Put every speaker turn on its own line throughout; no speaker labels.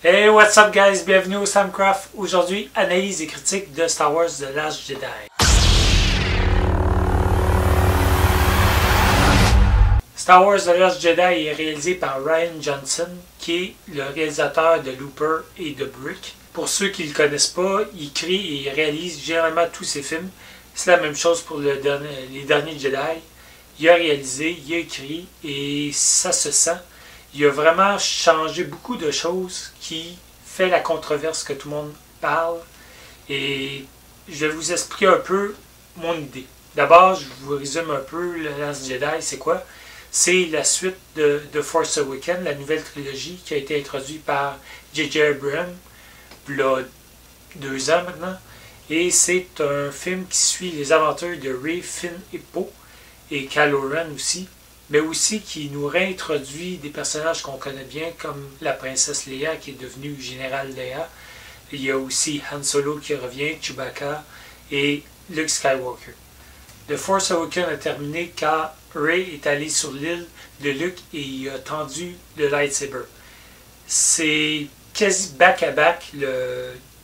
Hey, what's up guys? Bienvenue au Samcraft. Aujourd'hui, analyse et critique de Star Wars The Last Jedi. Star Wars The Last Jedi est réalisé par Rian Johnson, qui est le réalisateur de Looper et de Brick. Pour ceux qui ne le connaissent pas, il écrit et il réalise généralement tous ses films. C'est la même chose pour les derniers Jedi. Il a réalisé, il a écrit et ça se sent. Il a vraiment changé beaucoup de choses qui fait la controverse que tout le monde parle. Et je vais vous expliquer un peu mon idée. D'abord, je vous résume un peu le Last Jedi, c'est quoi? C'est la suite de Force Awakens, la nouvelle trilogie qui a été introduite par J.J. Abrams, il y a 2 ans maintenant. Et c'est un film qui suit les aventures de Rey, Finn et Poe, et Kylo Ren aussi, mais aussi qui nous réintroduit des personnages qu'on connaît bien, comme la princesse Leia qui est devenue Général Leia. Il y a aussi Han Solo qui revient, Chewbacca et Luke Skywalker. The Force Awakens a terminé quand Rey est allé sur l'île de Luke et il a tendu le lightsaber. C'est quasi back-à-back,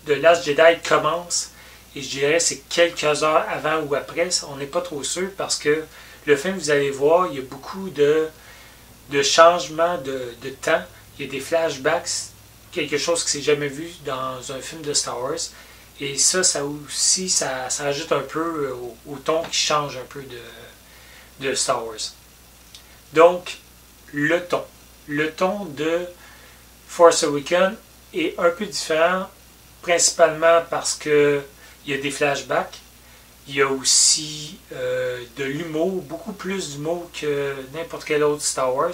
The Last Jedi commence, et je dirais c'est quelques heures avant ou après, on n'est pas trop sûr parce que le film, vous allez voir, il y a beaucoup de changements de temps. Il y a des flashbacks, quelque chose qui ne s'est jamais vu dans un film de Star Wars. Et ça aussi, ça ajoute un peu au ton qui change un peu de Star Wars. Donc, le ton. Le ton de Force Awakens est un peu différent, principalement parce qu'il y a des flashbacks. Il y a aussi de l'humour, beaucoup plus d'humour que n'importe quel autre Star Wars.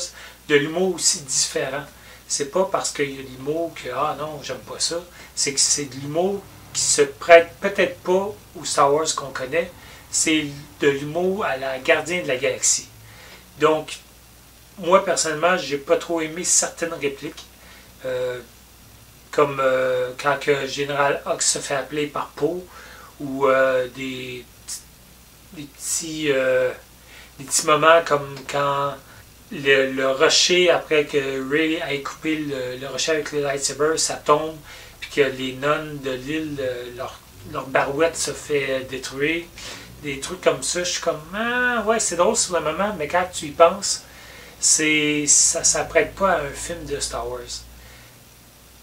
De l'humour aussi différent. C'est pas parce qu'il y a de l'humour que « Ah non, j'aime pas ça ». C'est que c'est de l'humour qui se prête peut-être pas au Star Wars qu'on connaît. C'est de l'humour à la Gardien de la Galaxie. Donc, moi personnellement, j'ai pas trop aimé certaines répliques. Comme quand que Général Hux se fait appeler par Poe, ou des petits moments comme quand le rocher, après que Rey ait coupé le rocher avec le lightsaber, ça tombe, puis que les nonnes de l'île, leur barouette se fait détruire. Des trucs comme ça, je suis comme, ah ouais, c'est drôle sur le moment, mais quand tu y penses, ça prête pas à un film de Star Wars.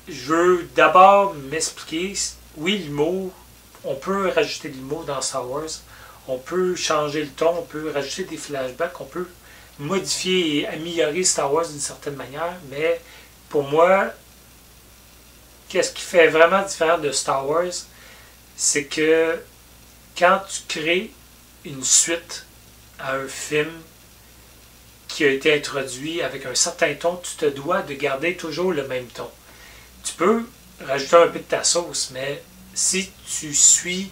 Je veux d'abord m'expliquer, oui, l'humour, on peut rajouter de l'humour dans Star Wars, on peut changer le ton, on peut rajouter des flashbacks, on peut modifier et améliorer Star Wars d'une certaine manière, mais pour moi, qu'est-ce qui fait vraiment différent de Star Wars, c'est que quand tu crées une suite à un film qui a été introduit avec un certain ton, tu te dois de garder toujours le même ton. Tu peux rajouter un peu de ta sauce, mais si tu suis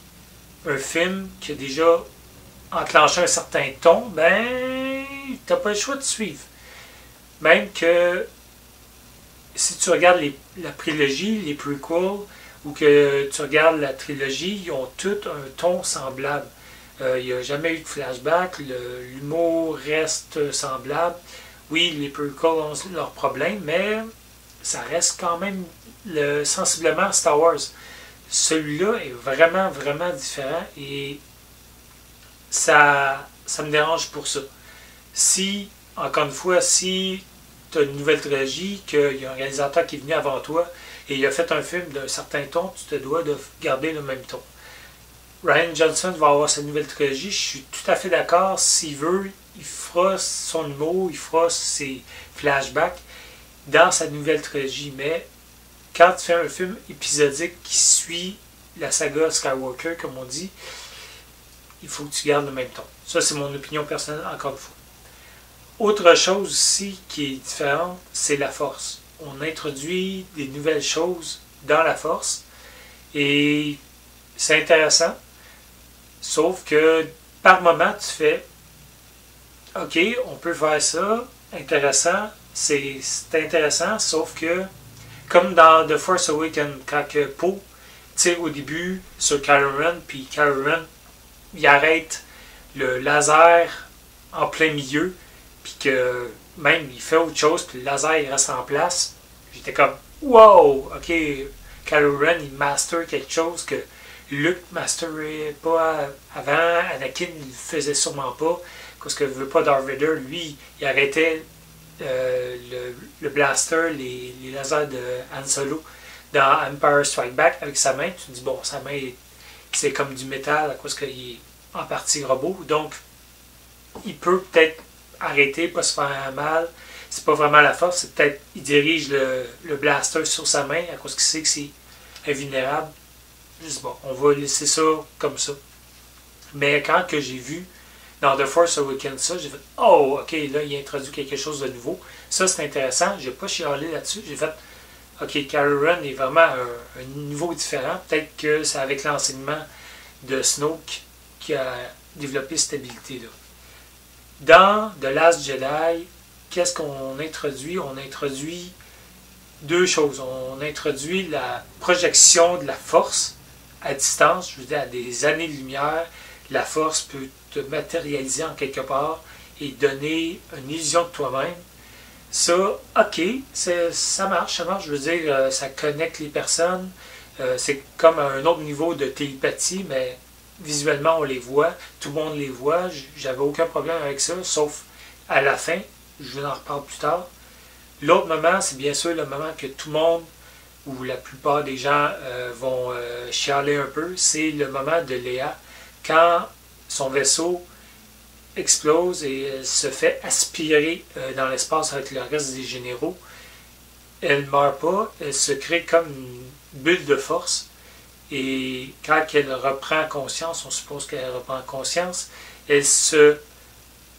un film qui a déjà enclenché un certain ton, ben, tu n'as pas le choix de suivre. Même que si tu regardes la prélogie, les prequels, ou que tu regardes la trilogie, ils ont tous un ton semblable. Il n'y a jamais eu de flashback, l'humour reste semblable. Oui, les prequels ont leurs problèmes, mais ça reste quand même sensiblement Star Wars. Celui-là est vraiment, vraiment différent et ça me dérange pour ça. Si, encore une fois, si tu as une nouvelle trilogie, qu'il y a un réalisateur qui est venu avant toi et il a fait un film d'un certain ton, tu te dois de garder le même ton. Rian Johnson va avoir sa nouvelle trilogie, je suis tout à fait d'accord. S'il veut, il fera son humour, il fera ses flashbacks dans sa nouvelle trilogie, mais quand tu fais un film épisodique qui suit la saga Skywalker, comme on dit, il faut que tu gardes le même ton. Ça, c'est mon opinion personnelle, encore une fois. Autre chose aussi qui est différente, c'est la force. On introduit des nouvelles choses dans la force et c'est intéressant, sauf que par moment, tu fais « Ok, on peut faire ça, intéressant, c'est intéressant, sauf que comme dans The Force Awakens, quand Poe tire au début sur Kylo Ren, puis Kylo Ren, il arrête le laser en plein milieu, puis que même il fait autre chose, puis le laser il reste en place. J'étais comme, wow, ok, Kylo Ren, il master quelque chose que Luke masterait pas avant, Anakin ne le faisait sûrement pas, parce que veut pas Darth Vader, lui, il arrêtait le blaster, les lasers de Han Solo dans Empire Strike Back avec sa main. Tu te dis, bon, sa main, c'est comme du métal à cause qu'il est en partie robot, donc il peut peut-être arrêter, pas se faire mal. C'est pas vraiment la force, c'est peut-être il dirige le blaster sur sa main à cause qu'il sait que c'est invulnérable. Juste bon, on va laisser ça comme ça. Mais quand que j'ai vu dans The Force Awakens ça, j'ai fait oh, ok, là il introduit quelque chose de nouveau. Ça c'est intéressant, j'ai pas chialé là-dessus. J'ai fait ok, Kylo Ren est vraiment un niveau différent. Peut-être que c'est avec l'enseignement de Snoke qui a développé cette habilité-là. Dans The Last Jedi, qu'est-ce qu'on introduit? On introduit deux choses. On introduit la projection de la force à distance, je veux dire à des années-lumière. La force peut te matérialiser en quelque part et donner une illusion de toi-même. Ça, ok, ça marche, je veux dire, ça connecte les personnes. C'est comme un autre niveau de télépathie, mais visuellement on les voit, tout le monde les voit, j'avais aucun problème avec ça, sauf à la fin, je vous en reparle plus tard. L'autre moment, c'est bien sûr le moment que tout le monde, ou la plupart des gens vont chialer un peu, c'est le moment de Léa, quand son vaisseau explose et se fait aspirer dans l'espace avec le reste des généraux. Elle ne meurt pas, elle se crée comme une bulle de force. Et quand elle reprend conscience, on suppose qu'elle reprend conscience, elle se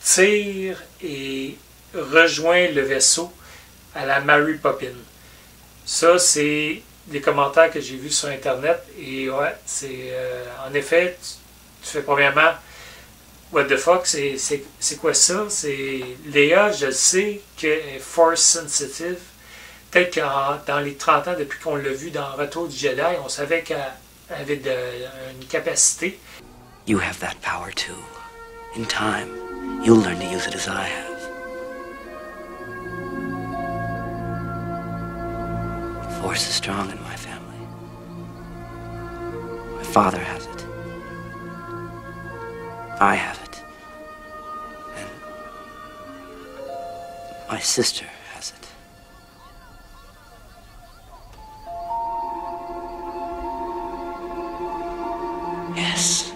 tire et rejoint le vaisseau à la Mary Poppins. Ça, c'est des commentaires que j'ai vus sur Internet. Et ouais, c'est en effet, tu fais premièrement, what the fuck, c'est quoi ça? C'est Léa, je sais qu'elle est force sensitive. Peut-être que dans les 30 ans, depuis qu'on l'a vu dans Retour du Jedi, on savait qu'elle avait une capacité.
You have that power too. In time, you'll learn to use it as I have. The Force is strong in my family. My father has it. I have it. And my sister has it. Yes.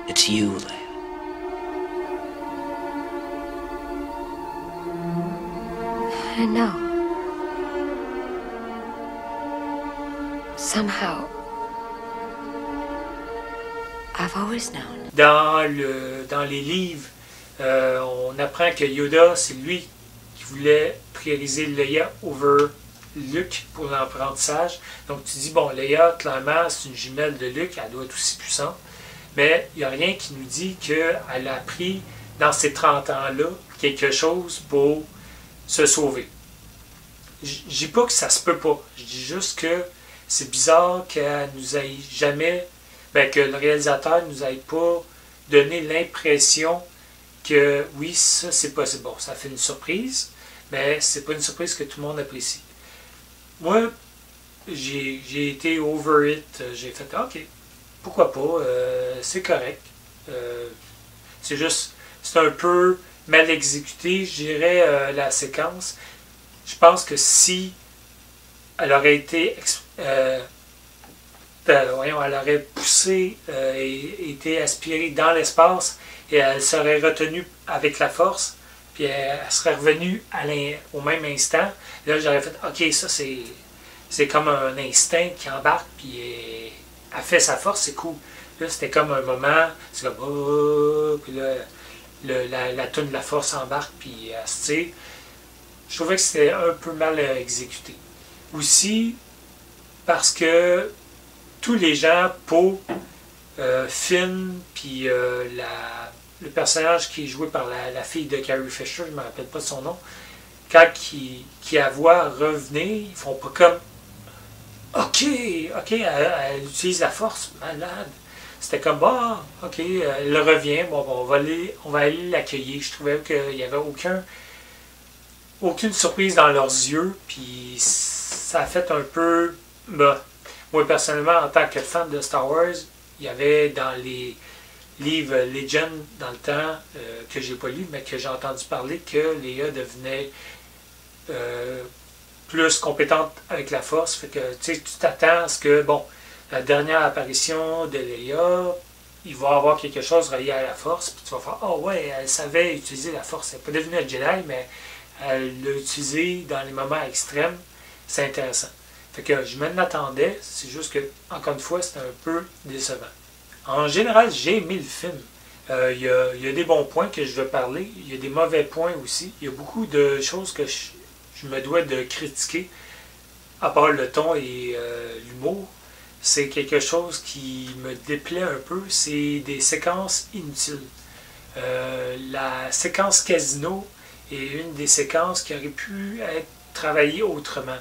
It's you, Leia.
I know. Somehow, I've always known.
Dans les livres, on apprend que Yoda, c'est lui qui voulait prioriser Leia over Luke pour l'apprentissage. Donc tu dis, bon, Leia, clairement, c'est une jumelle de Luke, elle doit être aussi puissante. Mais il n'y a rien qui nous dit qu'elle a appris dans ces 30 ans-là quelque chose pour se sauver. Je dis pas que ça se peut pas. Je dis juste que c'est bizarre qu'elle nous ait jamais, que le réalisateur nous ait pas donné l'impression que oui, ça c'est possible. Bon, ça fait une surprise, mais c'est pas une surprise que tout le monde apprécie. Moi, j'ai été over it. J'ai fait ok, pourquoi pas, c'est correct. C'est juste, c'est un peu mal exécuté, je dirais, la séquence. Je pense que si elle aurait été elle aurait poussé et été aspirée dans l'espace et elle serait retenue avec la force, puis elle serait revenue au même instant. Là, j'aurais fait ok, ça c'est comme un instinct qui embarque, puis elle fait sa force, c'est cool. Là, c'était comme un moment, c'est comme oh, puis là, la toune de la force embarque, puis elle se tire. Je trouvais que c'était un peu mal exécuté. Aussi, parce que tous les gens, Poe, Finn, puis le personnage qui est joué par la fille de Carrie Fisher, je ne me rappelle pas de son nom, quand qui la voit revenir, ils font pas comme ok, elle utilise la force, malade. C'était comme bah, ok, elle revient, bon, on va aller l'accueillir. Je trouvais qu'il n'y avait aucune surprise dans leurs yeux, puis ça a fait un peu... Bah, moi, personnellement, en tant que fan de Star Wars, il y avait dans les livres Legend dans le temps, que j'ai pas lu, mais que j'ai entendu parler, que Leia devenait plus compétente avec la Force. Fait que tu t'attends à ce que, bon, la dernière apparition de Leia, il va avoir quelque chose relié à la Force, puis tu vas faire « Oh ouais, elle savait utiliser la Force. Elle n'est pas devenue un Jedi, mais elle l'a utilisé dans les moments extrêmes. » C'est intéressant. Fait que je m'en attendais, c'est juste que, encore une fois, c'était un peu décevant. En général, j'ai aimé le film. Il y a des bons points que je veux parler, il y a des mauvais points aussi. Il y a beaucoup de choses que je me dois de critiquer, à part le ton et l'humour. C'est quelque chose qui me déplaît un peu, c'est des séquences inutiles. La séquence casino est une des séquences qui aurait pu être travaillée autrement.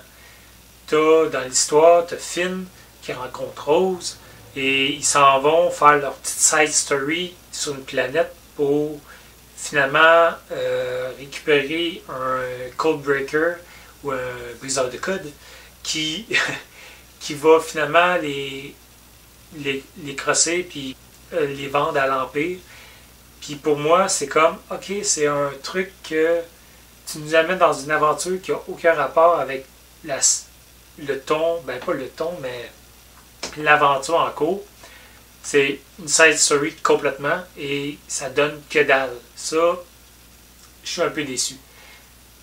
Dans l'histoire, t'as Finn qui rencontre Rose et ils s'en vont faire leur petite side story sur une planète pour finalement récupérer un codebreaker ou un briseur de code qui va finalement les crosser puis les vendre à l'Empire. Puis pour moi, c'est comme, ok, c'est un truc que tu nous amènes dans une aventure qui n'a aucun rapport avec le ton, ben pas le ton, mais l'aventure en cours. C'est une side story complètement et ça donne que dalle. Ça, je suis un peu déçu.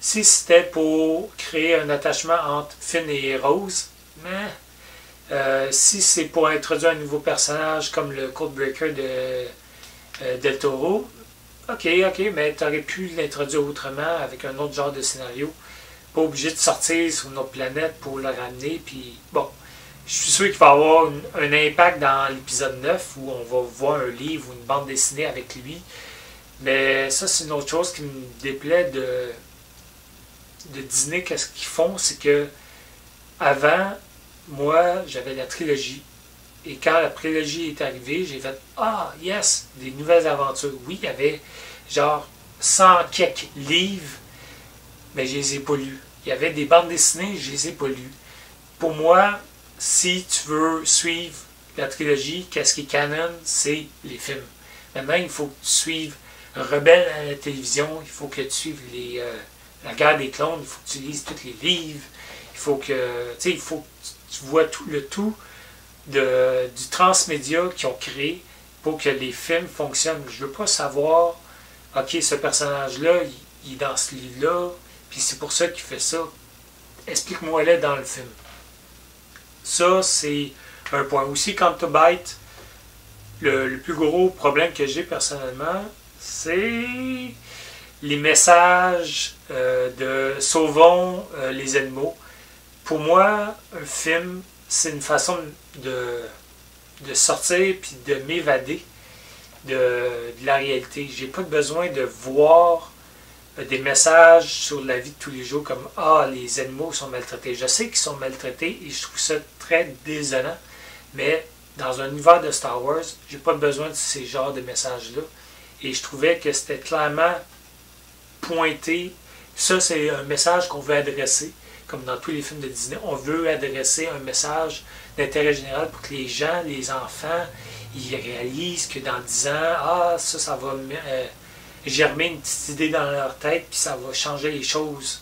Si c'était pour créer un attachement entre Finn et Rose, mais si c'est pour introduire un nouveau personnage comme le Codebreaker de Del Toro, ok, mais tu aurais pu l'introduire autrement avec un autre genre de scénario. Pas obligé de sortir sur une autre planète pour le ramener. Puis bon, je suis sûr qu'il va y avoir un impact dans l'épisode 9 où on va voir un livre ou une bande dessinée avec lui. Mais ça, c'est une autre chose qui me déplaît de Disney. Qu'est-ce qu'ils font, c'est que avant, moi, j'avais la trilogie. Et quand la trilogie est arrivée, j'ai fait « Ah, yes! Des nouvelles aventures. » Oui, il y avait genre 100 quelques livres, mais je les ai pas lus. Il y avait des bandes dessinées, je les ai pas lus. Pour moi, si tu veux suivre la trilogie, qu'est-ce qui est canon, c'est les films. Maintenant, il faut que tu suives Rebelle à la télévision, il faut que tu suives la guerre des clones, il faut que tu lises tous les livres, il faut que tu vois le tout du transmédia qu'ils ont créé pour que les films fonctionnent. Je veux pas savoir, ok, ce personnage-là, il est dans ce livre-là, puis c'est pour ça qu'il fait ça. Explique-moi-le dans le film. Ça, c'est un point. Aussi, Canto Bight, le plus gros problème que j'ai personnellement, c'est les messages de sauvons les animaux. Pour moi, un film, c'est une façon de sortir puis de m'évader de la réalité. J'ai pas besoin de voir des messages sur la vie de tous les jours comme « Ah, les animaux sont maltraités ». Je sais qu'ils sont maltraités et je trouve ça très désolant, mais dans un univers de Star Wars, j'ai pas besoin de ces genres de messages-là. Et je trouvais que c'était clairement pointé. Ça, c'est un message qu'on veut adresser, comme dans tous les films de Disney. On veut adresser un message d'intérêt général pour que les gens, les enfants, ils réalisent que dans 10 ans, ah, ça va germer une petite idée dans leur tête, puis ça va changer les choses.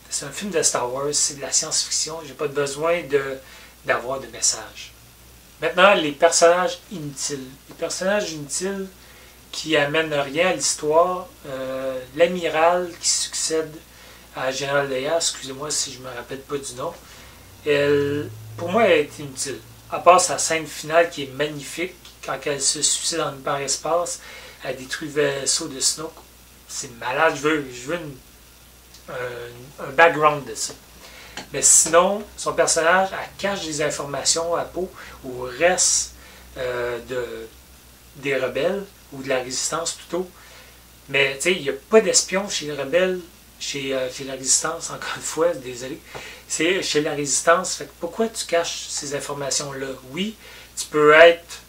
C'est un film de Star Wars, c'est de la science-fiction, j'ai pas besoin d'avoir de message. Maintenant, les personnages inutiles. Les personnages inutiles qui amènent rien à l'histoire. L'amiral qui succède à Général Leia, excusez-moi si je me rappelle pas du nom, pour moi, elle est inutile. À part sa scène finale qui est magnifique, quand elle se suicide dans l'hyperespace, elle détruit le vaisseau de Snoke. C'est malade, je veux un background de ça. Mais sinon, son personnage, elle cache des informations à Poe au reste des rebelles, ou de la résistance plutôt. Mais tu sais, il n'y a pas d'espion chez les rebelles, chez la résistance, encore une fois, désolé. C'est chez la résistance. Fait que pourquoi tu caches ces informations-là? Oui, tu peux être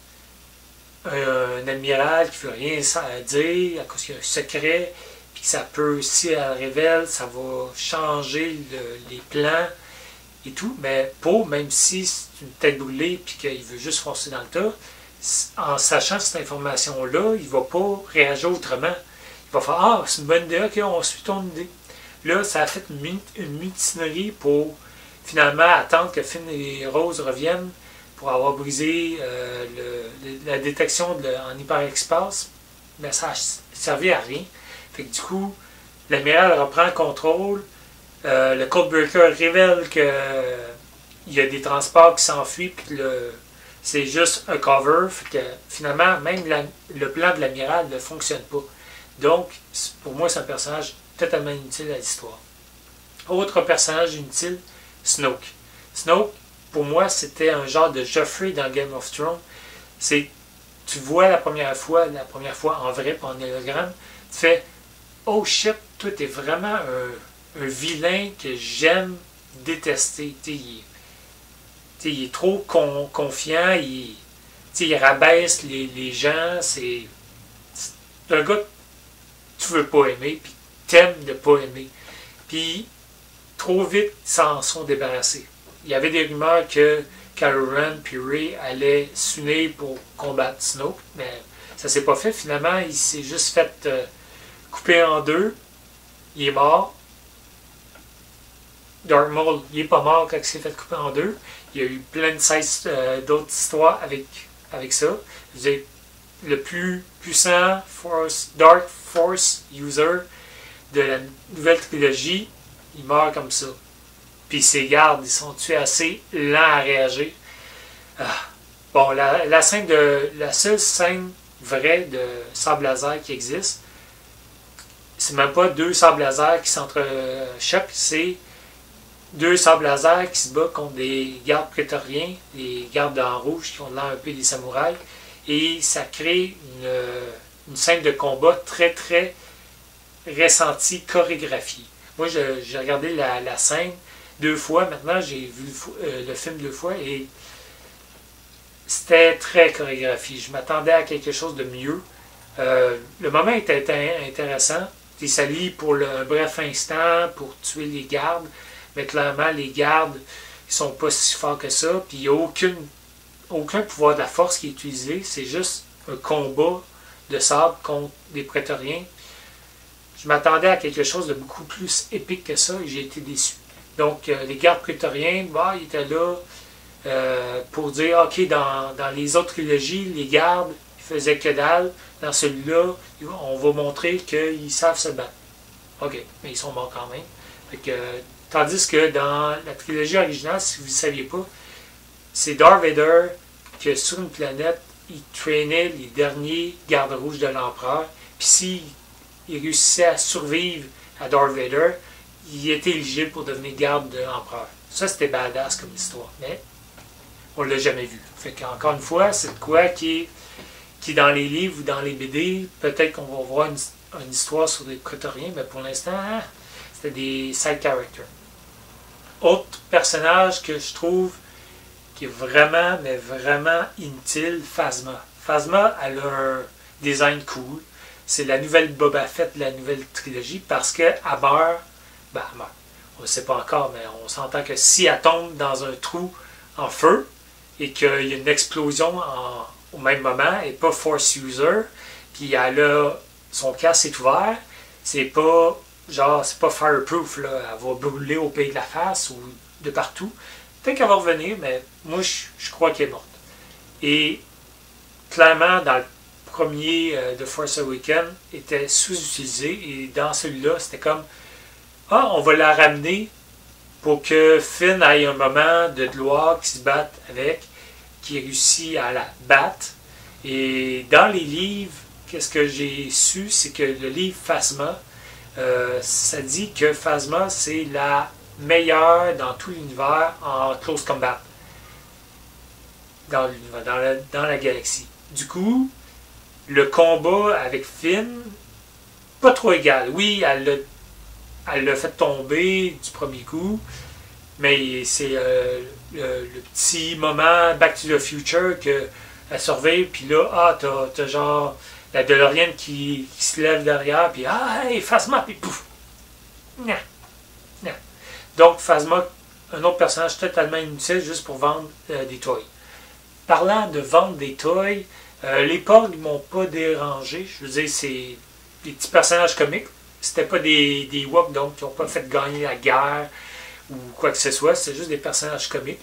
un admiral qui ne veut rien dire à cause qu'il y a un secret, puis que ça peut, si elle révèle, ça va changer les plans et tout, mais Poe, même si c'est une tête brûlée et qu'il veut juste foncer dans le tas, en sachant cette information-là, il ne va pas réagir autrement. Il va faire « Ah, c'est une bonne idée, ok, on suit ton idée. » Là, ça a fait une mutinerie pour finalement attendre que Finn et Rose reviennent pour avoir brisé la détection en hyperespace. Mais ça n'a servi à rien. Fait que du coup, l'amiral reprend le contrôle. Le Codebreaker révèle qu'il y a des transports qui s'enfuient puis que c'est juste un cover. Fait que finalement, même le plan de l'amiral ne fonctionne pas. Donc, pour moi, c'est un personnage totalement inutile à l'histoire. Autre personnage inutile, Snoke. Snoke, pour moi, c'était un genre de Joffrey dans Game of Thrones. Tu vois la première fois en vrai, pas en hologramme, tu fais « Oh shit, toi, t'es vraiment un vilain que j'aime détester. » Il est trop confiant, il rabaisse les gens, c'est un gars que tu veux pas aimer, puis t'aimes de pas aimer. Puis, trop vite, ils s'en sont débarrassés. Il y avait des rumeurs que Kylo Ren et Rey allaient s'unir pour combattre Snoke, mais ça s'est pas fait. Finalement, il s'est juste fait couper en deux. Il est mort. Darth Maul, il est pas mort quand il s'est fait couper en deux. Il y a eu plein d'autres histoires avec ça. Je veux dire, le plus puissant Dark Force user de la nouvelle trilogie, il meurt comme ça. Puis ses gardes, ils sont tués assez lents à réagir. Bon, la seule scène vraie de sable laser qui existe, c'est même pas deux sables laser qui s'entrechoquent, c'est deux sables laser qui se battent contre des gardes prétoriens, des gardes en rouge qui ont l'air un peu des samouraïs, et ça crée une scène de combat très très ressentie, chorégraphiée. Moi, j'ai regardé la scène 2 fois, maintenant j'ai vu le film 2 fois, et c'était très chorégraphié. Je m'attendais à quelque chose de mieux. Le moment était intéressant. Il s'allie pour un bref instant pour tuer les gardes, mais clairement, les gardes, ils sont pas si forts que ça, puis il n'y a aucun pouvoir de la force qui est utilisé, c'est juste un combat de sabre contre des prétoriens. Je m'attendais à quelque chose de beaucoup plus épique que ça, et j'ai été déçu. Donc, les gardes prétoriens, ils étaient là pour dire, ok, dans les autres trilogies, les gardes, ils faisaient que dalle. Dans celui-là, on va montrer qu'ils savent se battre. Ok, mais ils sont morts quand même. Fait que, tandis que dans la trilogie originale, si vous ne saviez pas, c'est Darth Vader que sur une planète, il traînait les derniers gardes rouges de l'empereur. Puis s'il réussissait à survivre à Darth Vader, il était éligible pour devenir garde de l'empereur. Ça, c'était badass comme histoire, mais on ne l'a jamais vu. Fait qu'encore une fois, c'est de quoi qui est dans les livres ou dans les BD. Peut-être qu'on va voir une histoire sur des prétoriens, mais pour l'instant, c'était des side characters. Autre personnage que je trouve qui est vraiment, mais vraiment inutile, Phasma. Phasma, elle a un design cool. C'est la nouvelle Boba Fett de la nouvelle trilogie parce qu'elle meurt. Ben, elle meurt. On ne sait pas encore, mais on s'entend que si elle tombe dans un trou en feu et qu'il y a une explosion au même moment, elle n'est pas Force User, puis son casque est ouvert, c'est pas fireproof, là. Elle va brûler au pays de la face ou de partout. Peut-être qu'elle va revenir, mais moi, je crois qu'elle est morte. Et clairement, dans le premier de Force Awakens, était sous-utilisé. Et dans celui-là, c'était comme, on va la ramener pour que Finn ait un moment de gloire qui se batte avec, qui réussit à la battre. Et dans les livres, qu'est-ce que j'ai su, c'est que le livre Phasma, ça dit que Phasma, c'est la meilleure dans tout l'univers en close combat. Dans la galaxie. Du coup, le combat avec Finn, pas trop égal. Oui, elle l'a fait tomber du premier coup, mais c'est le petit moment Back to the Future qu'elle surveille, puis là, t'as genre la DeLorean qui se lève derrière, puis hey, Phasma, puis pouf! Non. Donc, Phasma, un autre personnage totalement inutile juste pour vendre des toys. Parlant de vendre des toys, les porgs ne m'ont pas dérangé. Je veux dire, c'est des petits personnages comiques. C'était pas des Ewoks, donc qui n'ont pas fait gagner la guerre ou quoi que ce soit. C'était juste des personnages comiques.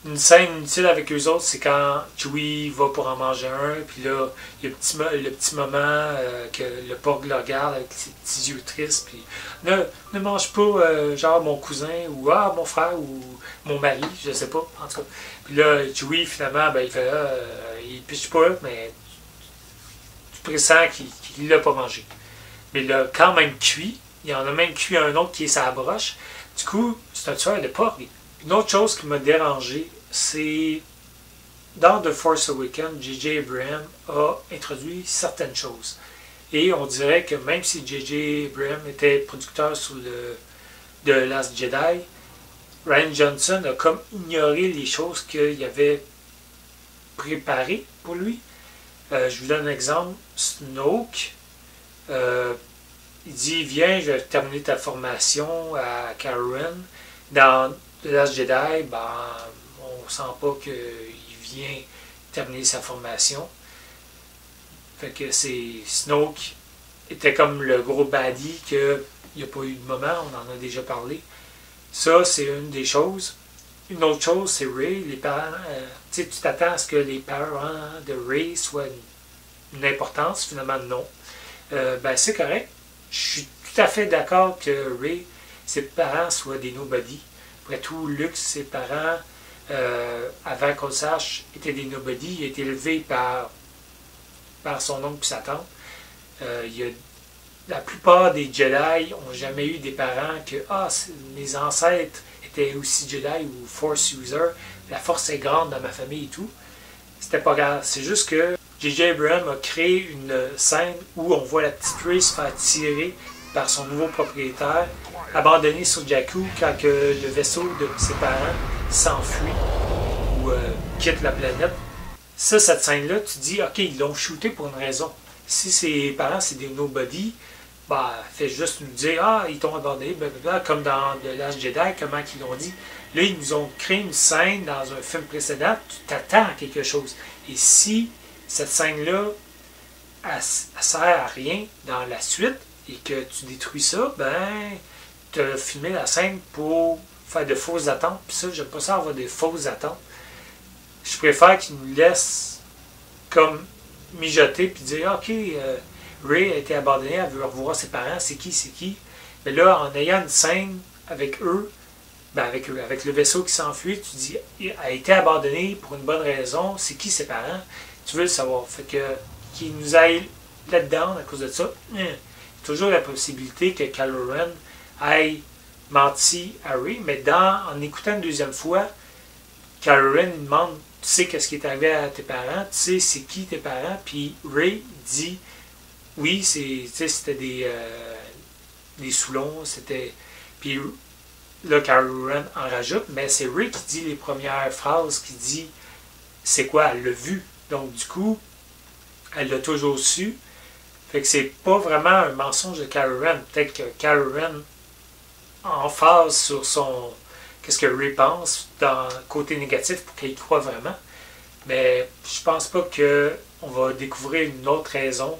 Une scène inutile avec eux autres, c'est quand Chewie va pour en manger un, puis là, il y a le petit moment que le porc le regarde avec ses petits yeux tristes, puis ne mange pas genre mon cousin, ou mon frère, ou mon mari, je sais pas, en tout cas. Puis là, Chewie, finalement, ben, il fait il piche pas, mais tu pressens qu'il l'a pas mangé. Mais il l'a quand même cuit, il en a même cuit un autre qui est sa broche. Du coup, c'est un tueur de porc. Une autre chose qui m'a dérangé, c'est dans The Force Awakens, J.J. Abrams a introduit certaines choses. Et on dirait que même si J.J. Abrams était producteur sur The Last Jedi, Rian Johnson a comme ignoré les choses qu'il avait préparées pour lui. Je vous donne un exemple. Snoke, il dit « Viens, je vais terminer ta formation à Kylo Ren. » Dans The Last Jedi, ben, on sent pas qu'il vient terminer sa formation. Fait que c'est Snoke était comme le gros baddie qu'il n'y a pas eu de moment, on en a déjà parlé. Ça, c'est une des choses. Une autre chose, c'est Rey. Les parents, tu t'attends à ce que les parents de Rey soient une importance, finalement non. Ben c'est correct. Je suis tout à fait d'accord que Rey, ses parents soient des nobody. Après tout, Luke, ses parents, avant qu'on le sache, étaient des nobody. Il a été élevé par son oncle et sa tante. La plupart des Jedi n'ont jamais eu des parents que mes ancêtres étaient aussi Jedi ou Force User. La force est grande dans ma famille et tout. C'était pas grave. C'est juste que J.J. Abrams a créé une scène où on voit la petite Rey se faire tirer par son nouveau propriétaire, abandonné sur Jakku quand que le vaisseau de ses parents s'enfuit ou quitte la planète. Ça, cette scène-là, tu te dis, ok, ils l'ont shooté pour une raison. Si ses parents, c'est des nobody, bah, fait juste nous dire, ils t'ont abandonné, blablabla, comme dans The Last Jedi, comment ils l'ont dit. Là, ils nous ont créé une scène dans un film précédent, tu t'attends à quelque chose. Et si cette scène-là, elle sert à rien dans la suite, et que tu détruis ça, ben, tu as filmé la scène pour faire de fausses attentes. Puis ça, j'aime pas ça avoir des fausses attentes. Je préfère qu'ils nous laissent comme mijoter puis dire ok, Rey a été abandonnée, elle veut revoir ses parents, c'est qui. Mais là, en ayant une scène avec eux, avec le vaisseau qui s'enfuit, tu dis elle a été abandonnée pour une bonne raison, c'est qui ses parents, tu veux le savoir. Fait que qu'ils nous aillent là-dedans à cause de ça. Toujours la possibilité que Kylo Ren aille menti à Rey, mais en écoutant une deuxième fois, Kylo Ren demande, tu sais qu'est-ce qui est arrivé à tes parents, tu sais c'est qui tes parents, puis Rey dit, oui, c'était des Soulons, c'était, puis là Kylo Ren en rajoute, mais c'est Rey qui dit les premières phrases, qui dit, c'est quoi, elle l'a vu, donc du coup, elle l'a toujours su. Fait que c'est pas vraiment un mensonge de Kylo Ren. Peut-être que Kylo Ren emphase sur qu'est-ce que Rey pense dans le côté négatif pour qu'il y croit vraiment. Mais je pense pas qu'on va découvrir une autre raison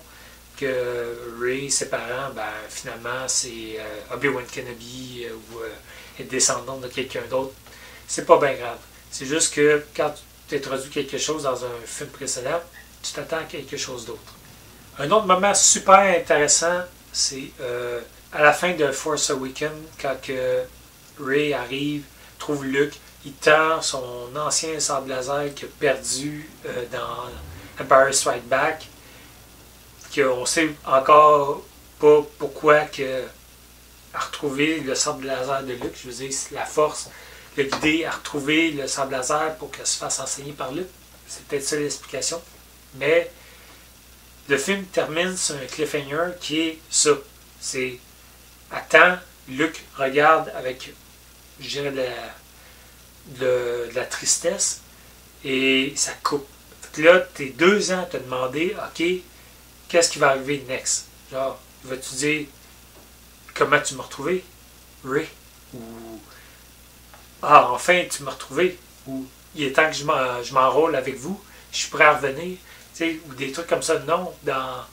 que Rey, ses parents, finalement, c'est Obi-Wan Kenobi ou est descendante de quelqu'un d'autre. C'est pas bien grave. C'est juste que quand tu introduis quelque chose dans un film précédent, tu t'attends à quelque chose d'autre. Un autre moment super intéressant, c'est à la fin de Force Awakens, quand Rey arrive, trouve Luke, il tend son ancien sabre laser qu'il a perdu dans Empire Strikes Back, qu'on sait encore pas pourquoi a retrouvé le sabre laser de Luke. Je veux dire, la Force l'a guidé à retrouver le sabre laser pour qu'elle se fasse enseigner par Luke. C'est peut-être ça l'explication. Mais le film termine sur un cliffhanger qui est ça. C'est attends, Luke regarde avec, je dirais, de la tristesse et ça coupe. Fait que là, t'es 2 ans à te demander, ok, qu'est-ce qui va arriver next? Genre, vas-tu dire comment tu m'as retrouvé? Rey. ou ah, enfin, tu m'as retrouvé, ou il est temps que je m'enrôle avec vous, je suis prêt à revenir, ou des trucs comme ça. Non, la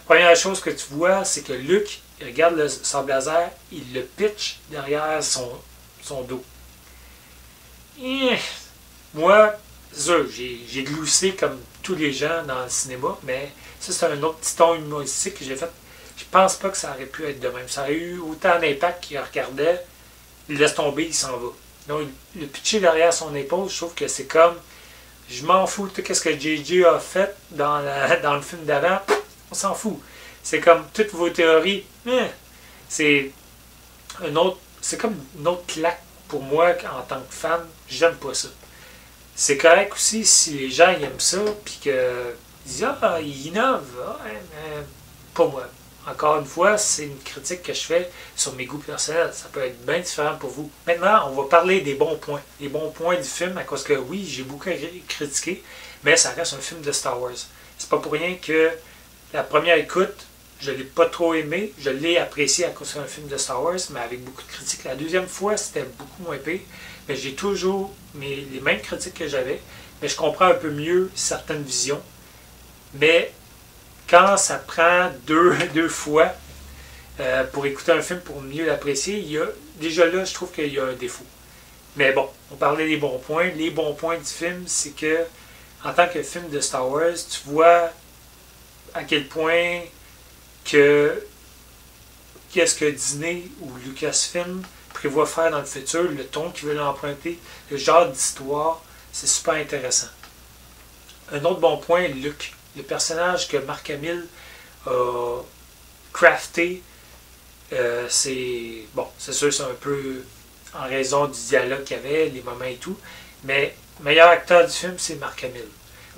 première chose que tu vois, c'est que Luke, il regarde le sable laser, il le pitch derrière son dos. Et moi, c'est sûr, j'ai gloussé comme tous les gens dans le cinéma, mais ça, c'est un autre petit ton humoristique que j'ai fait. Je pense pas que ça aurait pu être de même. Ça aurait eu autant d'impact qu'il regardait, il laisse tomber, il s'en va. Donc, le pitcher derrière son épaule, je trouve que c'est comme, je m'en fous de tout ce que JJ a fait dans le film d'avant, on s'en fout. C'est comme toutes vos théories, c'est c'est comme une autre claque pour moi en tant que fan, j'aime pas ça. C'est correct aussi si les gens ils aiment ça, puis qu'ils disent ah, ils innovent, mais pas moi. Encore une fois, c'est une critique que je fais sur mes goûts personnels. Ça peut être bien différent pour vous. Maintenant, on va parler des bons points. Les bons points du film, à cause que oui, j'ai beaucoup critiqué, mais ça reste un film de Star Wars. C'est pas pour rien que la première écoute, je l'ai pas trop aimé. Je l'ai apprécié à cause que c'est un film de Star Wars, mais avec beaucoup de critiques. La deuxième fois, c'était beaucoup moins pire. Mais j'ai toujours les mêmes critiques que j'avais, mais je comprends un peu mieux certaines visions. Mais quand ça prend deux fois pour écouter un film pour mieux l'apprécier, déjà là, je trouve qu'il y a un défaut. Mais bon, on parlait des bons points. Les bons points du film, c'est que en tant que film de Star Wars, tu vois à quel point qu'est-ce que Disney ou Lucasfilm prévoit faire dans le futur, le ton qu'ils veulent emprunter, le genre d'histoire, c'est super intéressant. Un autre bon point, Luke. Le personnage que Mark Hamill a crafté, c'est sûr, c'est un peu en raison du dialogue qu'il y avait, les moments et tout, mais le meilleur acteur du film, c'est Mark Hamill.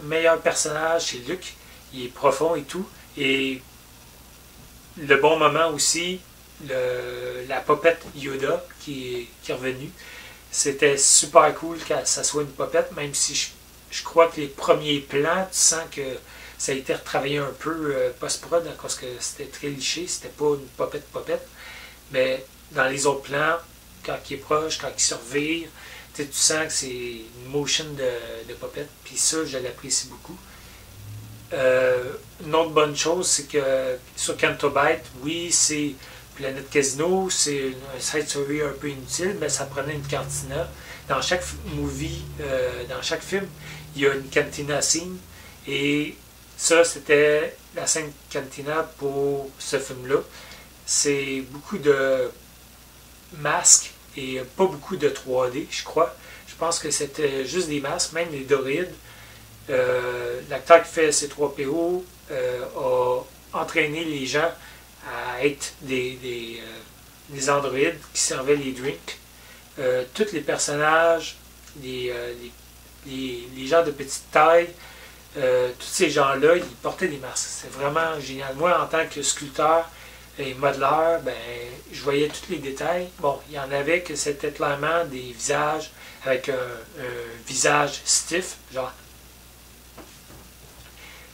Le meilleur personnage, c'est Luke. Il est profond et tout, et le bon moment aussi, la popette Yoda qui est revenue. C'était super cool que ça soit une popette, même si je crois que les premiers plans, tu sens que ça a été retravaillé un peu post-prod, parce que c'était très liché, c'était pas une popette. Mais dans les autres plans, quand il est proche, quand il se revire, tu sens que c'est une motion de popette, puis ça, je l'apprécie beaucoup. Une autre bonne chose, c'est que sur Canto Bight, oui, c'est Planète Casino, c'est un side story un peu inutile, mais ça prenait une cantina. Dans chaque movie, dans chaque film, il y a une cantina scene, et ça, c'était la scène cantina pour ce film-là. C'est beaucoup de masques et pas beaucoup de 3D, je crois. Je pense que c'était juste des masques, même les droïdes. L'acteur qui fait C3PO a entraîné les gens à être des androïdes qui servaient les drinks. Tous les personnages, les gens de petite taille, tous ces gens-là, ils portaient des masques. C'est vraiment génial. Moi, en tant que sculpteur et modeleur, je voyais tous les détails. Bon, il y en avait que c'était clairement des visages avec un visage stiff, genre.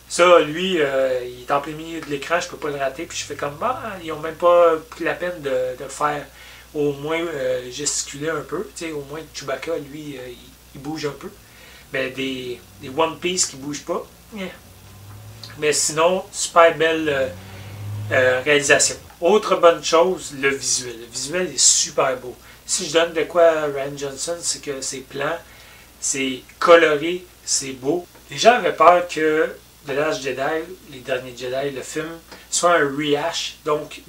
Ça, lui, il est en plein milieu de l'écran, je peux pas le rater, puis je fais comme, ils ont même pas pris la peine de faire au moins gesticuler un peu. Tu sais, au moins Chewbacca, lui, il bouge un peu. Mais des One Piece qui ne bougent pas. Yeah. Mais sinon, super belle réalisation. Autre bonne chose, le visuel. Le visuel est super beau. Si je donne de quoi à Rian Johnson, c'est que c'est plan, c'est coloré, c'est beau. Les gens avaient peur que The Last Jedi, les derniers Jedi, le film, soit un rehash, donc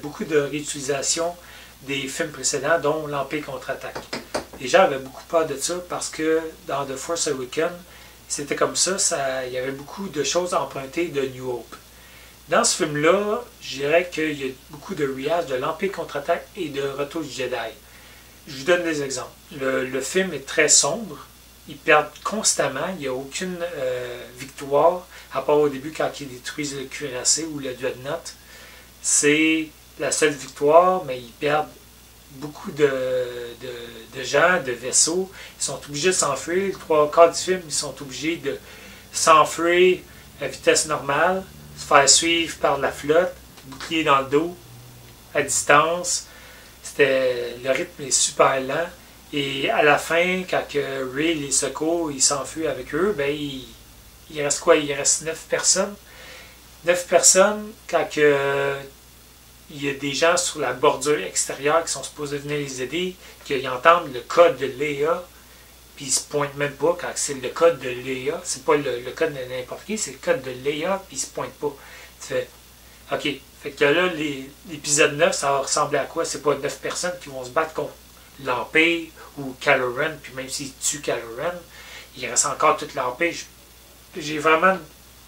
beaucoup de réutilisation des films précédents, dont l'Empire contre-attaque. Les gens avaient beaucoup peur de ça parce que dans The Force Awakens, c'était comme ça, il y avait beaucoup de choses empruntées de New Hope. Dans ce film-là, je dirais qu'il y a beaucoup de rehash de l'Empire contre-attaque et de Retour du Jedi. Je vous donne des exemples. Le film est très sombre, ils perdent constamment, il n'y a aucune victoire, à part au début quand ils détruisent le cuirassé ou le dreadnought. C'est la seule victoire, mais ils perdent beaucoup de gens, de vaisseaux. Ils sont obligés de s'enfuir. Les 3/4 du film, ils sont obligés de s'enfuir à vitesse normale, se faire suivre par la flotte, bouclier dans le dos, à distance. le rythme est super lent. Et à la fin, quand que Rey les secours, il s'enfuit avec eux, ben il reste quoi? Il reste 9 personnes. 9 personnes, quand que, il y a des gens sur la bordure extérieure qui sont supposés venir les aider, qui entendent le code de Leia, puis ils se pointent même pas quand c'est le code de Leia. C'est pas le code de n'importe qui, c'est le code de Leia, puis ils se pointent pas. Tu fais, ok. Fait que là, l'épisode 9, ça va ressembler à quoi? C'est pas 9 personnes qui vont se battre contre l'Empire ou Kylo Ren, puis même s'ils tuent Kylo Ren, il reste encore toute l'Empire. J'ai vraiment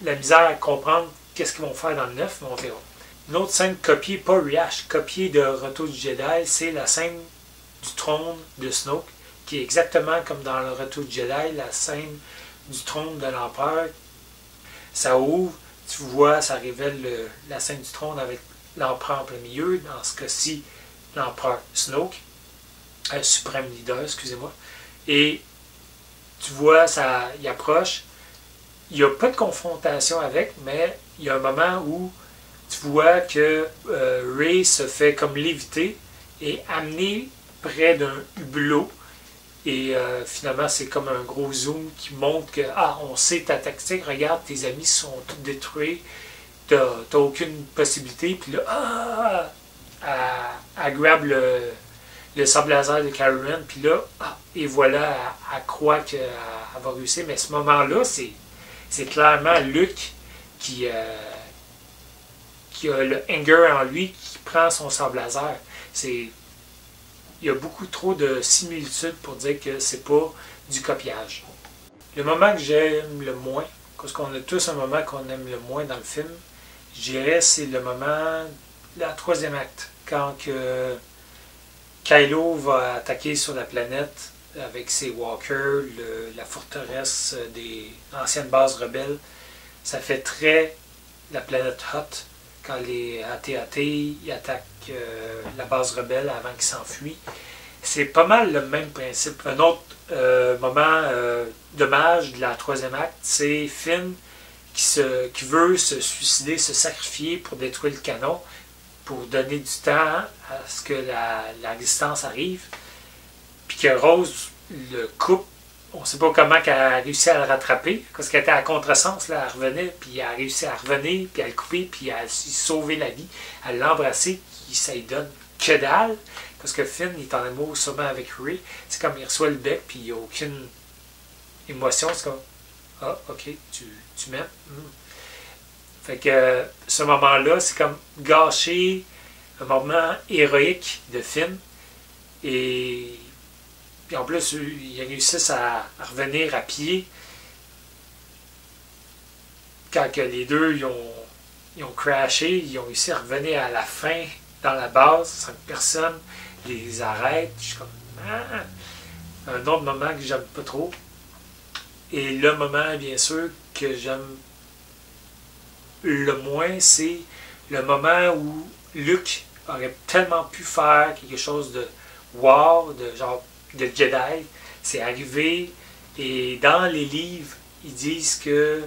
la misère à comprendre qu'est-ce qu'ils vont faire dans le 9, mais on verra. Une autre scène copiée, pas rehash, copiée de Retour du Jedi, c'est la scène du trône de Snoke, qui est exactement comme dans le Retour du Jedi, la scène du trône de l'Empereur. Ça ouvre, tu vois, ça révèle la scène du trône avec l'Empereur en plein milieu, dans ce cas-ci, l'Empereur Snoke, suprême leader, excusez-moi. Et tu vois, ça, il approche. Il n'y a pas de confrontation avec, mais il y a un moment où tu vois que Rey se fait comme léviter et amener près d'un hublot. Et finalement, c'est comme un gros zoom qui montre que, on sait ta tactique, regarde, tes amis sont tous détruits, t'as aucune possibilité. Puis là, elle grab le sable laser de Kylo Ren, puis là, et voilà, elle croit qu'elle va réussir. Mais à ce moment-là, c'est clairement Luke qui a le anger en lui, qui prend son sable laser. Il y a beaucoup trop de similitudes pour dire que c'est pas du copiage. Le moment que j'aime le moins, parce qu'on a tous un moment qu'on aime le moins dans le film, je dirais c'est le moment, la troisième acte, quand que Kylo va attaquer sur la planète avec ses walkers, la forteresse des anciennes bases rebelles. Ça fait très la planète Hot, quand les AT-AT ils attaquent la base rebelle avant qu'ils s'enfuient. C'est pas mal le même principe. Un autre moment dommage de la troisième acte, c'est Finn qui veut se suicider, se sacrifier pour détruire le canon, pour donner du temps à ce que la résistance arrive. Puis que Rose le coupe. On ne sait pas comment elle a réussi à le rattraper, parce qu'elle était à contresens, là, elle revenait, puis elle a réussi à revenir, puis à le couper, puis à sauver la vie, à l'embrasser, puis ça lui donne que dalle, parce que Finn il est en amour sûrement avec Rey. C'est comme il reçoit le bec, puis il n'y a aucune émotion, c'est comme « Ah, ok, tu m'aimes? Fait que ce moment-là, c'est comme gâcher un moment héroïque de Finn, et puis en plus, ils réussissent à revenir à pied quand que les deux ils ont crashé, ils ont réussi à revenir à la fin dans la base, sans que personne les arrête. Je suis comme un autre moment que j'aime pas trop. Et le moment, bien sûr, que j'aime le moins, c'est le moment où Luke aurait tellement pu faire quelque chose de wow, de genre de Jedi. C'est arrivé, et dans les livres, ils disent que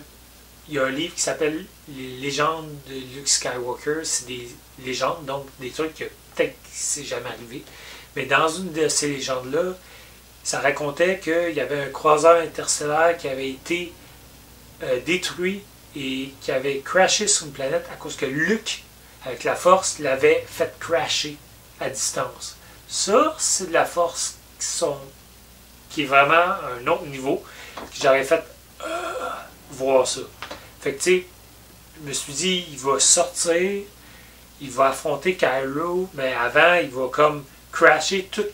il y a un livre qui s'appelle Les légendes de Luke Skywalker. C'est des légendes, donc des trucs que peut-être c'est jamais arrivé. Mais dans une de ces légendes-là, ça racontait qu'il y avait un croiseur interstellaire qui avait été détruit et qui avait crashé sur une planète à cause que Luke, avec la force, l'avait fait crasher à distance. Ça, c'est de la force qui est vraiment un autre niveau, que j'aurais fait voir ça. Fait que tu sais, je me suis dit, il va sortir, il va affronter Kylo, mais avant, il va comme crasher tous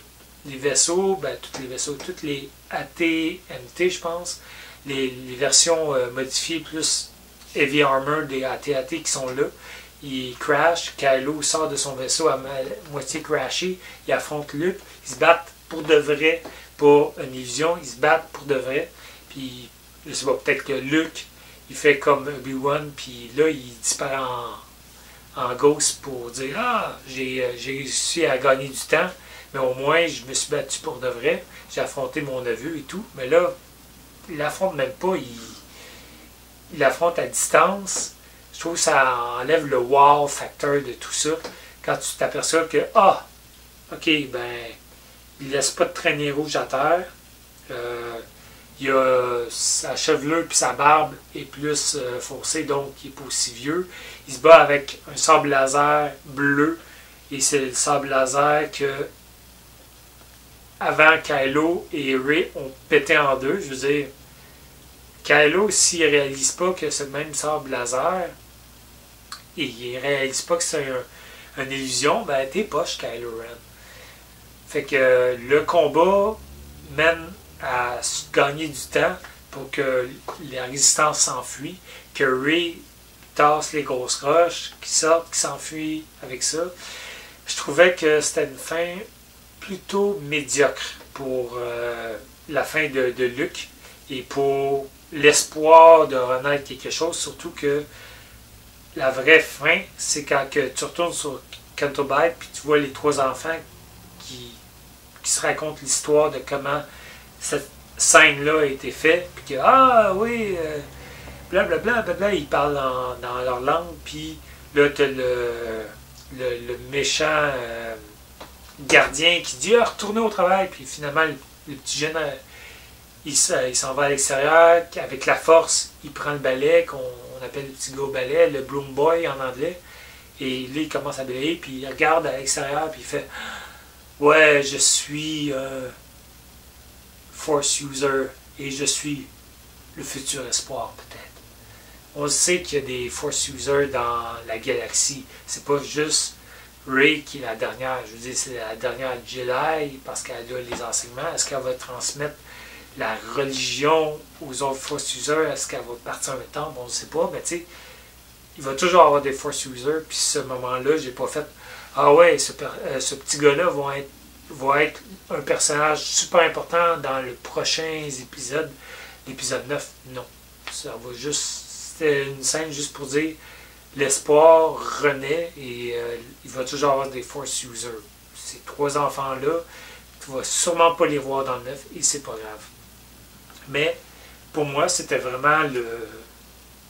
les vaisseaux, tous les AT-MT, je pense, les versions modifiées plus Heavy Armor des AT-AT qui sont là. Il crash, Kylo sort de son vaisseau à moitié crashé, il affronte Luke, ils se battent pour de vrai, pas une illusion, ils se battent pour de vrai, puis je sais pas, peut-être que Luke, il fait comme Obi-Wan, puis là, il disparaît en ghost pour dire « Ah, j'ai réussi à gagner du temps, mais au moins, je me suis battu pour de vrai, j'ai affronté mon neveu et tout. » Mais là, il l'affronte même pas, il l'affronte à distance. Je trouve que ça enlève le wow factor de tout ça, quand tu t'aperçois que ok, ben, il laisse pas de traînée rouge à terre. Il a sa chevelure puis sa barbe est plus foncée, donc il n'est pas aussi vieux. Il se bat avec un sabre laser bleu, et c'est le sabre laser que avant Kylo et Rey ont pété en deux. Je veux dire, Kylo, s'il ne réalise pas que c'est le même sabre laser, et il ne réalise pas que c'est une illusion, ben t'es poche, Kylo Ren. Fait que le combat mène à gagner du temps pour que la résistance s'enfuit, que Rey tasse les grosses roches, qui sortent, qui s'enfuit avec ça. Je trouvais que c'était une fin plutôt médiocre pour la fin de Luke et pour l'espoir de renaître quelque chose, surtout que la vraie fin, c'est quand que tu retournes sur Canto Bight puis tu vois les trois enfants qui se racontent l'histoire de comment cette scène-là a été faite, puis que, ah oui, blablabla, ils parlent dans leur langue, puis là, tu as le méchant gardien qui dit, ah, retournez au travail, puis finalement, le petit jeune, il s'en va à l'extérieur, avec la force, il prend le balai, qu'on appelle le petit gars au balai, le Bloom Boy en anglais, et là, il commence à balayer, puis il regarde à l'extérieur, puis il fait, ouais, je suis Force User et je suis le futur espoir, peut-être. On sait qu'il y a des Force Users dans la galaxie. C'est pas juste Rey qui est la dernière. Je veux dire, c'est la dernière Jedi parce qu'elle a les enseignements. Est-ce qu'elle va transmettre la religion aux autres Force Users? Est-ce qu'elle va partir un temple? On ne sait pas, mais tu sais, il va toujours avoir des Force Users. Puis ce moment-là, j'ai pas fait « Ah ouais, ce petit gars-là va être un personnage super important dans le prochain épisode, l'épisode 9. » Non. Ça va juste... C'était une scène juste pour dire l'espoir renaît et il va toujours avoir des Force Users. Ces trois enfants-là, tu vas sûrement pas les voir dans le 9 et c'est pas grave. Mais pour moi, c'était vraiment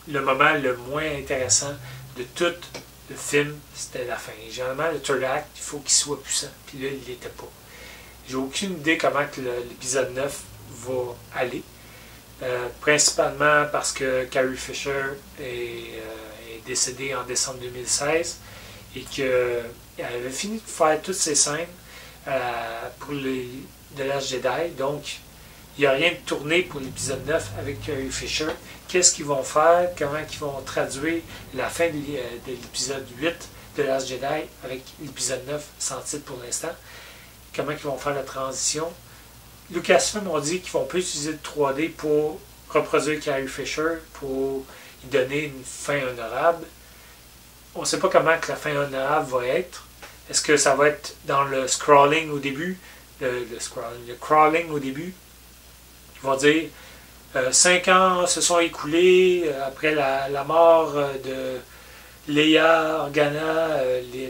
le moment le moins intéressant de tout le film, c'était la fin. Généralement, le third act, il faut qu'il soit puissant. Puis là, il l'était pas. J'ai aucune idée comment que l'épisode 9 va aller. Principalement parce que Carrie Fisher est décédée en décembre 2016 et qu'elle avait fini de faire toutes ces scènes pour The Last Jedi. Donc, il n'y a rien de tourné pour l'épisode 9 avec Carrie Fisher. Qu'est-ce qu'ils vont faire? Comment ils vont traduire la fin de l'épisode 8 de The Last Jedi avec l'épisode 9 sans titre pour l'instant? Comment ils vont faire la transition? Lucasfilm ont dit qu'ils vont pas utiliser le 3D pour reproduire Carrie Fisher, pour lui donner une fin honorable. On ne sait pas comment que la fin honorable va être. Est-ce que ça va être dans le scrolling au début, le crawling au début? Ils vont dire 5 ans se sont écoulés après la mort de Leia Organa,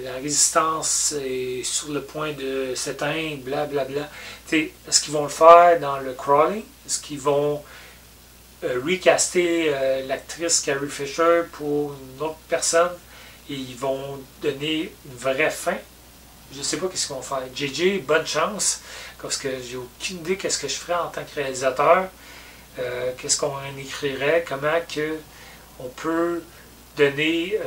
la résistance est sur le point de s'éteindre, blablabla. Est-ce qu'ils vont le faire dans le crawling? Est-ce qu'ils vont recaster l'actrice Carrie Fisher pour une autre personne et ils vont donner une vraie fin? Je ne sais pas qu'est-ce qu'ils vont faire. JJ, bonne chance, parce que j'ai aucune idée qu'est-ce que je ferais en tant que réalisateur. Qu'est-ce qu'on écrirait? Comment que on peut donner,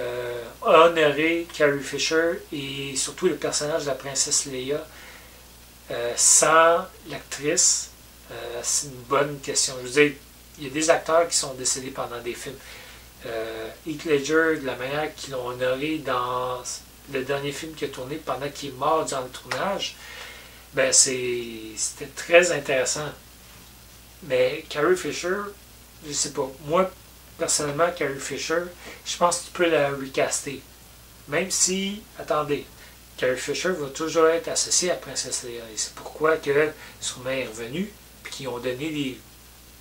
honorer Carrie Fisher et surtout le personnage de la princesse Leia sans l'actrice? C'est une bonne question. Je veux dire, il y a des acteurs qui sont décédés pendant des films. Heath Ledger, de la manière qu'ils l'ont honoré dans le dernier film qu'il a tourné pendant qu'il est mort durant le tournage, ben c'était très intéressant. Mais Carrie Fisher, je sais pas. Moi, personnellement, Carrie Fisher, je pense que tu peux la recaster. Même si, attendez, Carrie Fisher va toujours être associée à Princesse Leia. Et c'est pourquoi que sûrement est revenue, puis qu'ils ont donné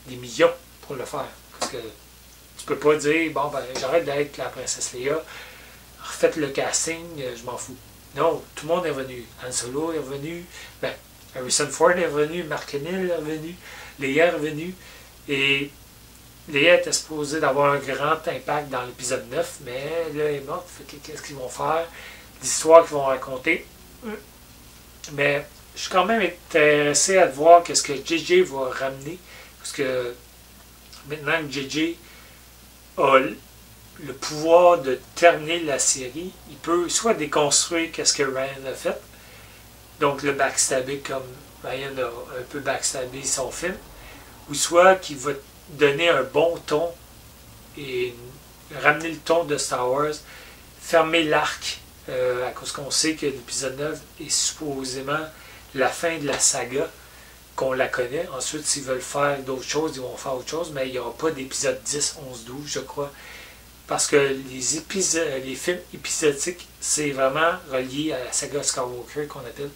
des millions pour le faire. Parce que tu peux pas dire, bon, ben, j'arrête d'être la Princesse Leia, refaites le casting, je m'en fous. Non, tout le monde est revenu. Han Solo est revenu, ben, Harrison Ford est revenu, Mark Hamill est revenu, Leia est revenu, et Leia était supposée d'avoir un grand impact dans l'épisode 9, mais là, elle est morte. Qu'est-ce qu'ils vont faire? L'histoire qu'ils vont raconter, Mais je suis quand même intéressé à voir qu'est-ce que JJ va ramener. Parce que maintenant que JJ a le pouvoir de terminer la série, il peut soit déconstruire qu'est-ce que Ryan a fait, donc le backstabber comme Ryan a un peu backstabé son film, ou soit qu'il va donner un bon ton et ramener le ton de Star Wars, fermer l'arc, à cause qu'on sait que l'épisode 9 est supposément la fin de la saga, qu'on la connaît. Ensuite, s'ils veulent faire d'autres choses, ils vont faire autre chose, mais il n'y aura pas d'épisode 10, 11, 12, je crois. Parce que les films épisodiques, c'est vraiment relié à la saga Skywalker qu'on appelle.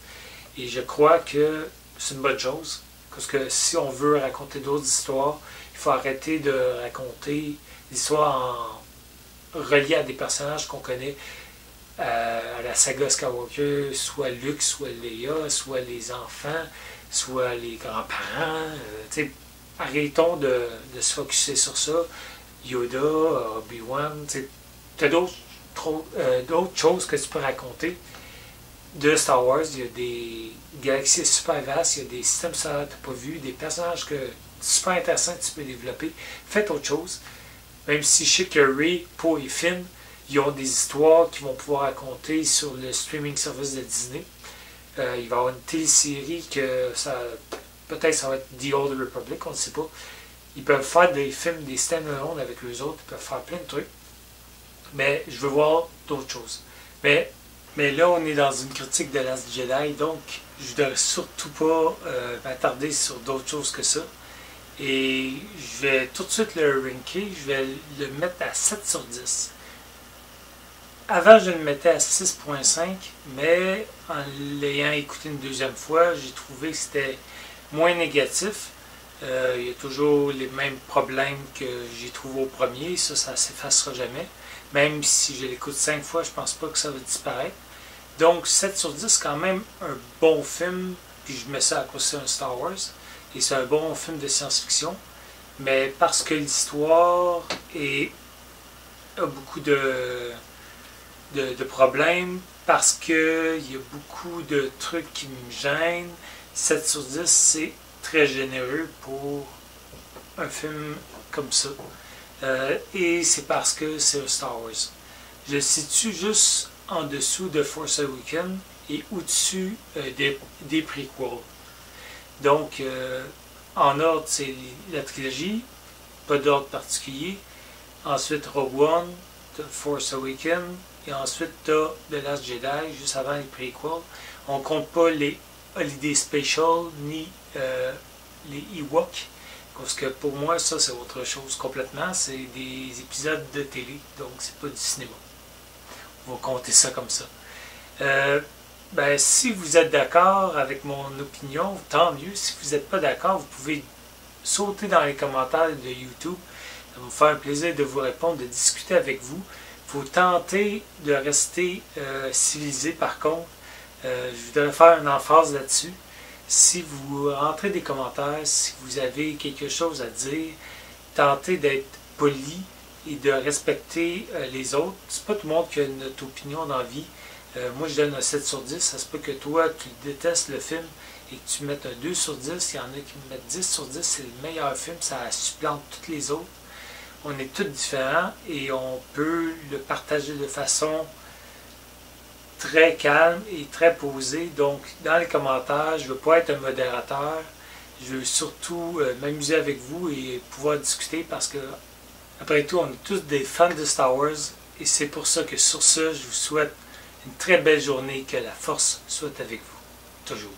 Et je crois que c'est une bonne chose. Parce que si on veut raconter d'autres histoires, il faut arrêter de raconter l'histoire reliée à des personnages qu'on connaît à la saga Skywalker, soit Luke, soit Leia, soit les enfants, soit les grands-parents. Arrêtons de se focusser sur ça. Yoda, Obi-Wan, tu as d'autres choses que tu peux raconter de Star Wars. Il y a des galaxies super vastes, il y a des systèmes solaires que tu n'as pas vus, des personnages super intéressants que tu peux développer. Faites autre chose. Même si je sais que Rey, Poe et Finn, ils ont des histoires qu'ils vont pouvoir raconter sur le streaming service de Disney. Il va y avoir une télésérie que peut-être ça va être The Old Republic, on ne sait pas. Ils peuvent faire des films, des stand-alone avec eux autres, ils peuvent faire plein de trucs. Mais je veux voir d'autres choses. Mais là, on est dans une critique de Last Jedi, donc je ne voudrais surtout pas m'attarder sur d'autres choses que ça. Et je vais tout de suite le ranker, je vais le mettre à 7 sur 10. Avant, je le mettais à 6.5, mais en l'ayant écouté une deuxième fois, j'ai trouvé que c'était moins négatif. Il y a toujours les mêmes problèmes que j'ai trouvés au premier, ça s'effacera jamais. Même si je l'écoute 5 fois, je pense pas que ça va disparaître. Donc 7 sur 10, c'est quand même un bon film, puis je mets ça à cause c'est un Star Wars, et c'est un bon film de science-fiction, mais parce que l'histoire a beaucoup de problèmes, parce qu'il y a beaucoup de trucs qui me gênent, 7 sur 10, c'est très généreux pour un film comme ça. Et c'est parce que c'est un Star Wars. Je le situe juste en dessous de Force Awakens et au-dessus des prequels. Donc, en ordre, c'est la trilogie, pas d'ordre particulier. Ensuite, Rogue One, Force Awakens, et ensuite, tu as The Last Jedi, juste avant les prequels. On ne compte pas les Holiday Special, ni les Ewoks, parce que pour moi, ça, c'est autre chose complètement. C'est des épisodes de télé, donc c'est pas du cinéma. On va compter ça comme ça. Si vous êtes d'accord avec mon opinion, tant mieux. Si vous n'êtes pas d'accord, vous pouvez sauter dans les commentaires de YouTube. Ça va me faire un plaisir de vous répondre, de discuter avec vous. Il faut tenter de rester civilisé par contre. Je voudrais faire une emphase là-dessus. Si vous rentrez des commentaires, si vous avez quelque chose à dire, tentez d'être poli et de respecter les autres. C'est pas tout le monde qui a notre opinion dans la vie. Moi, je donne un 7 sur 10. Ça se peut que toi, tu détestes le film et que tu mettes un 2 sur 10. Il y en a qui me mettent 10 sur 10. C'est le meilleur film. Ça supplante tous les autres. On est tous différents et on peut le partager de façon très calme et très posée. Donc, dans les commentaires, je ne veux pas être un modérateur. Je veux surtout m'amuser avec vous et pouvoir discuter parce que, après tout, on est tous des fans de Star Wars et c'est pour ça que sur ce, je vous souhaite une très belle journée, que la force soit avec vous, toujours.